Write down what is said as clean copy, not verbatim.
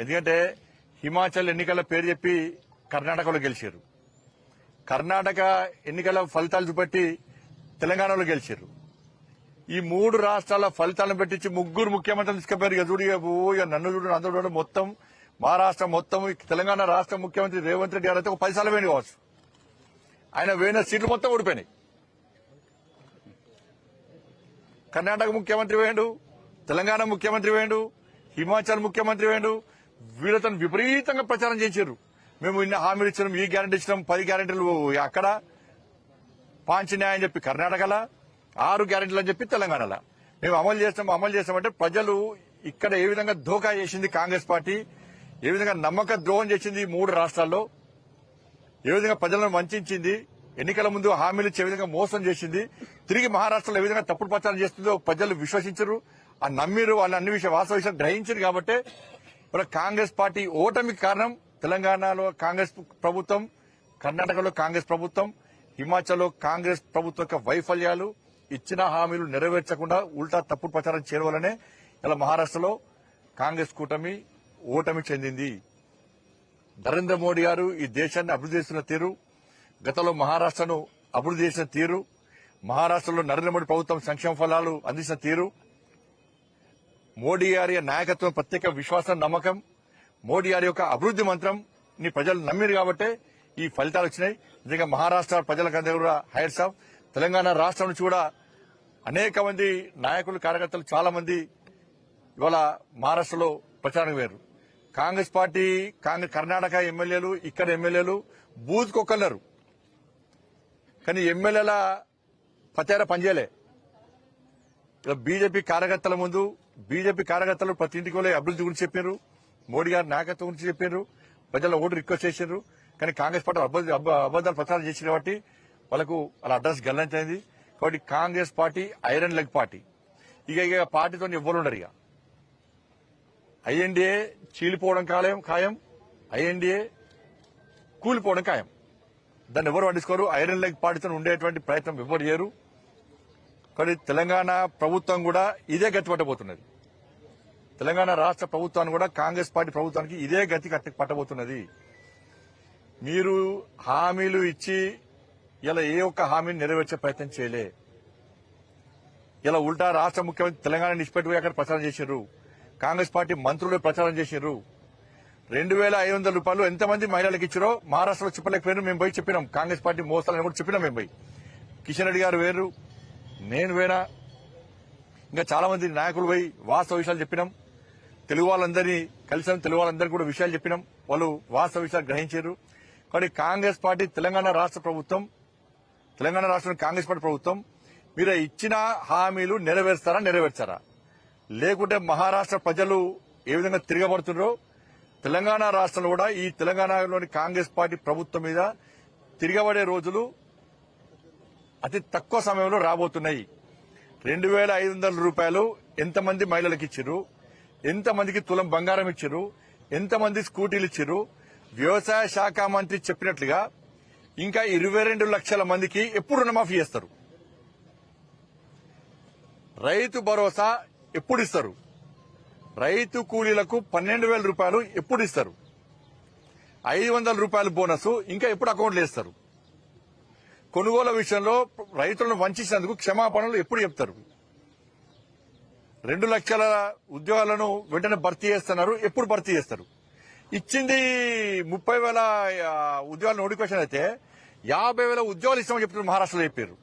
ఎందుకంటే హిమాచల్ ఎన్నికల పేరు చెప్పి కర్ణాటకలో గెలిచారు, కర్ణాటక ఎన్నికల ఫలితాలు చూపెట్టి తెలంగాణలో గెలిచారు. ఈ మూడు రాష్ట్రాల ఫలితాలను పెట్టించి ముగ్గురు ముఖ్యమంత్రులు తీసుకుపోయారు. ఇక చూడు, ఇక నన్ను చూడు, అందరూ చూడు, మొత్తం మహారాష్ట్ర మొత్తం తెలంగాణ రాష్ట్ర ముఖ్యమంత్రి రేవంత్ రెడ్డి గారు అయితే ఒక 10 సార్లు వేయండి కావచ్చు. ఆయన వేయిన సీట్లు మొత్తం ఓడిపోయినాయి. కర్ణాటక ముఖ్యమంత్రి వేయండు, తెలంగాణ ముఖ్యమంత్రి వేయండు, హిమాచల్ ముఖ్యమంత్రి వేయండు. వీళ్ళతో విపరీతంగా ప్రచారం చేశారు. మేము ఇన్ని హామీలు ఇచ్చినాం, ఈ గ్యారెంటీ ఇచ్చినాం, 10 గ్యారెంటీలు అక్కడ, పాంచన్యాయం అని చెప్పి కర్ణాటకలా, 6 గ్యారెంటీలు అని చెప్పి తెలంగాణలో మేము అమలు చేస్తామంటే ప్రజలు ఇక్కడ ఏ విధంగా ధోకా చేసింది కాంగ్రెస్ పార్టీ, ఏ విధంగా నమ్మక ద్రోహం చేసింది 3 రాష్ట్రాల్లో, ఏ విధంగా ప్రజలను వంచింది, ఎన్నికల ముందు హామీలు ఇచ్చే విధంగా మోసం చేసింది, తిరిగి మహారాష్ట్రలో ఏ విధంగా తప్పుడు ప్రచారం చేస్తుందో ప్రజలు విశ్వసించరు, ఆ నమ్మిరు, వాళ్ళ అన్ని వాస్తవ విషయాలు గ్రహించారు. కాబట్టి ఇప్పుడు కాంగ్రెస్ పార్టీ ఓటమికి కారణం తెలంగాణలో కాంగ్రెస్ ప్రభుత్వం, కర్ణాటకలో కాంగ్రెస్ ప్రభుత్వం, హిమాచల్లో కాంగ్రెస్ ప్రభుత్వం యొక్క వైఫల్యాలు, ఇచ్చిన హామీలు నెరవేర్చకుండా ఉల్టా తప్పుడు ప్రచారం చేయడం వల్లనే ఇలా మహారాష్ట్రలో కాంగ్రెస్ కూటమి ఓటమి చెందింది. నరేంద్ర మోడీ గారు ఈ దేశాన్ని అభివృద్ధి చేస్తున్న తీరు, గతంలో మహారాష్ట్రను అభివృద్ధి చేసిన తీరు, మహారాష్ట్రలో నరేంద్ర మోడీ ప్రభుత్వం సంక్షేమ ఫలాలు అందించిన తీరు, మోడీ గారి నాయకత్వం ప్రత్యేక విశ్వాసం, నమ్మకం, మోడీ గారి యొక్క అభివృద్ధి మంత్రం ని ప్రజలు నమ్మిరు కాబట్టే ఈ ఫలితాలు వచ్చినాయి. నిజంగా మహారాష్ట్ర ప్రజలకందరూ కూడా హైట్స్ ఆఫ్. తెలంగాణ రాష్ట్రం నుంచి కూడా అనేక మంది నాయకులు, కార్యకర్తలు చాలా మంది ఇవాళ మహారాష్ట్రలో ప్రచారం వేరు. కాంగ్రెస్ పార్టీ కర్ణాటక ఎమ్మెల్యేలు, ఇక్కడ ఎమ్మెల్యేలు బూత్కొక్కన్నారు, కానీ ఎమ్మెల్యేల పతేర పనిచేయలే. బీజేపీ కార్యకర్తల ముందు బీజేపీ కార్యకర్తలు ప్రతి ఇంటికి వెళ్ళి అభివృద్ధి గురించి చెప్పారు, మోడీ గారి నాయకత్వం గురించి చెప్పారు, ప్రజల ఓటు రిక్వెస్ట్ చేశారు. కానీ కాంగ్రెస్ పార్టీ అబద్దాలు ప్రచారం చేసిన కాబట్టి వాళ్ళకు వాళ్ళ అడ్రస్ గల్లంతైంది. కాబట్టి Congress party iron leg party. ఇక పార్టీతో ఎవ్వరు ఉండరు. ఇక ఐఎన్డీఏ చీలిపోవడం ఖాయం, ఐఎన్డీఏ కూలిపోవడం ఖాయం. దాన్ని ఎవరు పట్టించుకోరు. ఐరన్ లెగ్ పార్టీతో ఉండేటువంటి ప్రయత్నం ఎవరు చేయరు. కానీ తెలంగాణ ప్రభుత్వం కూడా ఇదే గతి పట్టబోతున్నది. తెలంగాణ రాష్ట్ర ప్రభుత్వాన్ని కూడా కాంగ్రెస్ పార్టీ ప్రభుత్వానికి ఇదే గతి పట్టబోతున్నది. మీరు హామీలు ఇచ్చి ఇలా ఏ ఒక్క హామీని నెరవేర్చే ప్రయత్నం చేయలే. ఇలా ఉల్టా రాష్ట్ర ముఖ్యమంత్రి తెలంగాణ నిష్పెట్టుకుని అక్కడ ప్రచారం చేశారు. కాంగ్రెస్ పార్టీ మంత్రులు ప్రచారం చేశారు. 2,500 రూపాయలు ఎంతమంది మహిళలకు ఇచ్చారో మహారాష్ట్రలో చెప్పలేకపోయారు. మేము పోయి చెప్పినాం. కాంగ్రెస్ పార్టీ మోసాలని కూడా చెప్పినాం. మేము పోయి కిషన్ రెడ్డి గారు వేరు, నేను వేరా, ఇంకా చాలా మంది నాయకులు పోయి వాస్తవ విషయాలు చెప్పినాం. తెలుగు వాళ్ళందరినీ కలిసాం, తెలుగు వాళ్ళందరికీ కూడా విషయాలు చెప్పినాం. వాళ్ళు వాస్తవ విషయాలు గ్రహించారు. కాబట్టి కాంగ్రెస్ పార్టీ తెలంగాణ రాష్ట్ర ప్రభుత్వం, తెలంగాణ రాష్ట్రంలో కాంగ్రెస్ పార్టీ ప్రభుత్వం మీరు ఇచ్చిన హామీలు నెరవేర్చారా? లేకుంటే మహారాష్ట్ర ప్రజలు ఏ విధంగా తిరగబడుతున్నారో తెలంగాణ రాష్ట్రంలో కూడా ఈ తెలంగాణలోని కాంగ్రెస్ పార్టీ ప్రభుత్వం మీద తిరగబడే రోజులు అతి తక్కువ సమయంలో రాబోతున్నాయి. 2,500 రూపాయలు ఎంతమంది మహిళలకు ఇచ్చారు, ఎంతమందికి తులం బంగారం ఇచ్చారు, ఎంతమంది స్కూటీలు ఇచ్చారు? వ్యవసాయ శాఖ మంత్రి చెప్పినట్లుగా ఇంకా 22 లక్షల మందికి ఎప్పుడు రుణమాఫీ చేస్తారు? రైతు భరోసా ఎప్పుడు ఇస్తారు? రైతు కూలీలకు 12,000 రూపాయలు ఎప్పుడు ఇస్తారు? 500 రూపాయల బోనస్ ఇంకా ఎప్పుడు అకౌంట్లో వేస్తారు? కొనుగోలు విషయంలో రైతులను వంచినందుకు క్షమాపణలు ఎప్పుడు చెప్తారు? 2 లక్షల ఉద్యోగాలను వెంటనే భర్తీ చేస్తున్నారు, ఎప్పుడు భర్తీ చేస్తారు? ఇచ్చింది 30,000 ఉద్యోగాల నోటిఫికేషన్ అయితే 50,000 ఉద్యోగాలు ఇస్తామని చెప్తున్నారు. మహారాష్ట్రలో చెప్పారు.